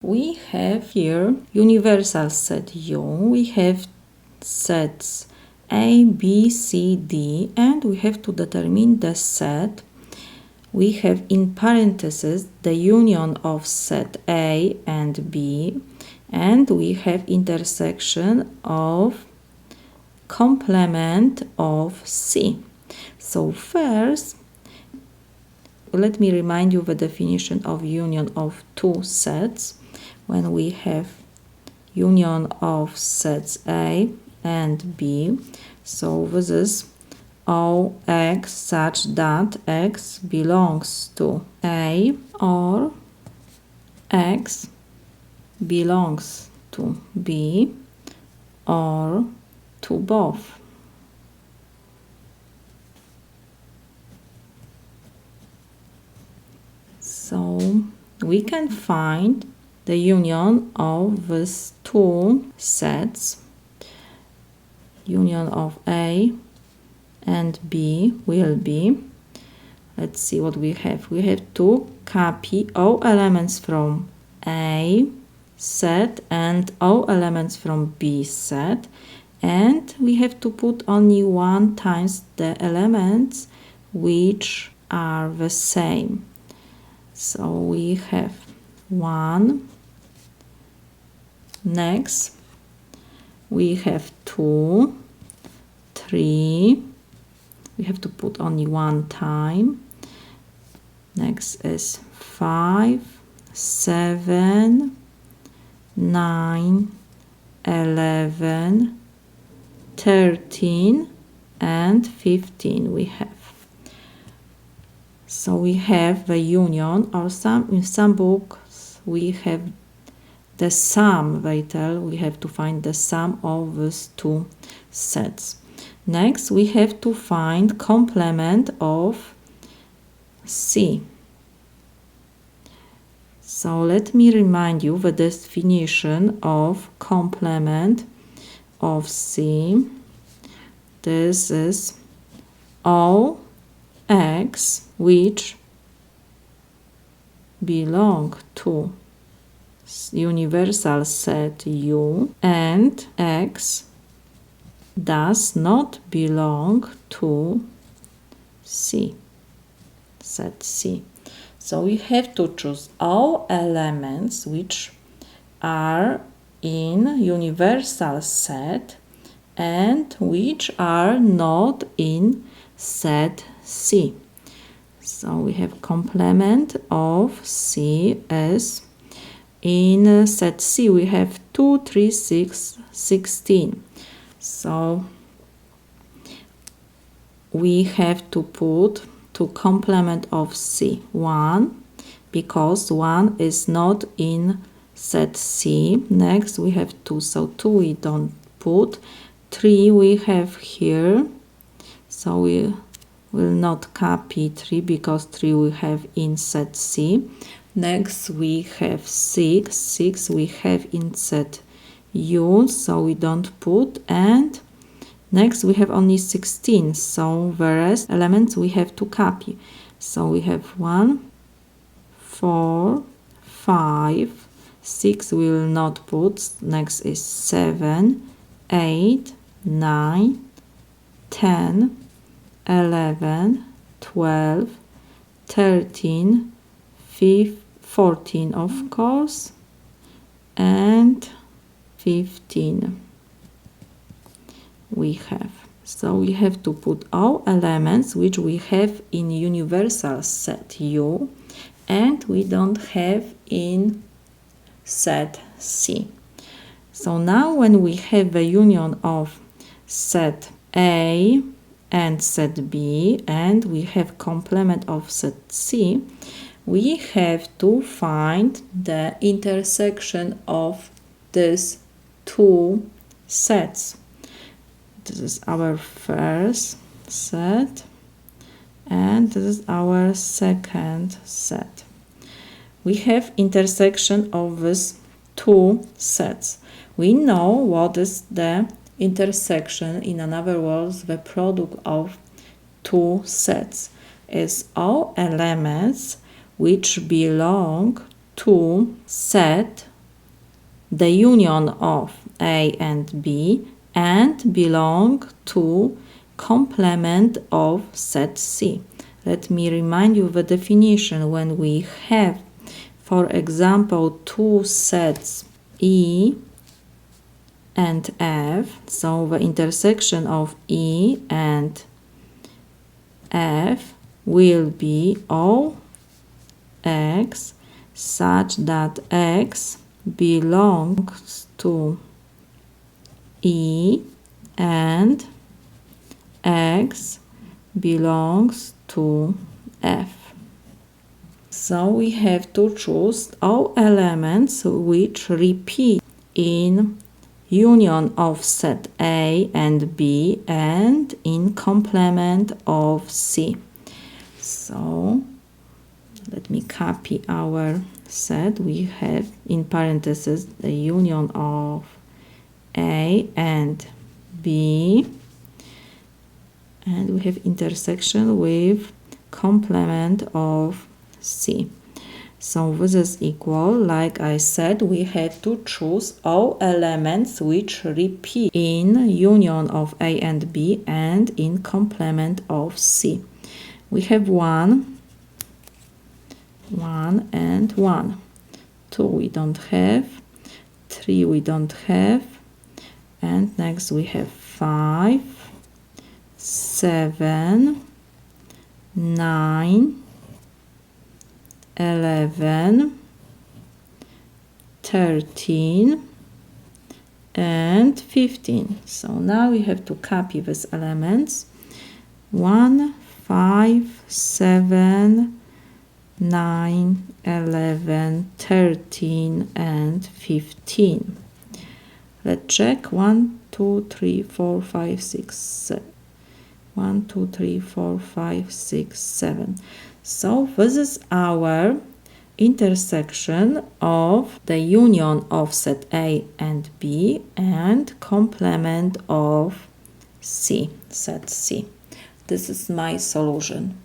We have here universal set U. We have sets A, B, C, D, and we have to determine the set. We have in parentheses the union of set A and B, and we have intersection of complement of C. So first, let me remind you the definition of union of two sets. When we have union of sets A and B, so this is OX such that X belongs to A or X belongs to B or to both. So we can find the union of these two sets, union of A and B will be, let's see what we have. We have to copy all elements from A set and all elements from B set, and we have to put only 1 times the elements which are the same. So we have 1. Next, we have 2, 3. We have to put only 1 time. Next is 5, 7, 9, 11, 13, and 15 we have. So we have the union, or in some books we have the sum. They tell we have to find the sum of these two sets. Next, we have to find complement of C. So let me remind you the definition of complement of C. This is all X which belong to universal set U and X does not belong to C, set C. So we have to choose all elements which are in universal set and which are not in set C. So we have complement of C as in set C we have 2, 3, 6, 16. So we have to put to complement of C 1 because 1 is not in set C. Next we have 2, so 2 we don't put. 3 we have here, so we will not copy 3 because 3 we have in set C. Next we have 6, 6 we have in set U, so we don't put, and next we have only 16, so the rest elements we have to copy. So we have 1, 4, 5, 6 we will not put, next is 7, 8, 9, 10, 11, 12, 13, 14 of course, and 15 we have. So we have to put all elements which we have in universal set U and we don't have in set C. So now when we have the union of set A and set B and we have complement of set C, we have to find the intersection of these two sets. This is our first set and this is our second set. We have intersection of these two sets. We know what is the intersection, in other words, the product of two sets is all elements which belong to set the union of A and B and belong to complement of set C. Let me remind you the definition. When we have, for example, two sets E and F, so the intersection of E and F will be all X such that X belongs to E and X belongs to F. So we have to choose all elements which repeat in union of set A and B and in complement of C. So let me copy our set. We have in parentheses the union of A and B, and we have intersection with complement of C. So this is equal. Like I said, we have to choose all elements which repeat in union of A and B and in complement of C. We have 1 and 1. 2 we don't have. 3 we don't have. And next we have 5, 7, 9, 11, 13, and 15. So now we have to copy these elements. 1, 5, 7, 9, 11, 13, and 15. Let's check. 1, 2, 3, 4, 5, 6, 7. 1, 2, 3, 4, 5, 6, 7. So this is our intersection of the union of set A and B and complement of C, set C. This is my solution.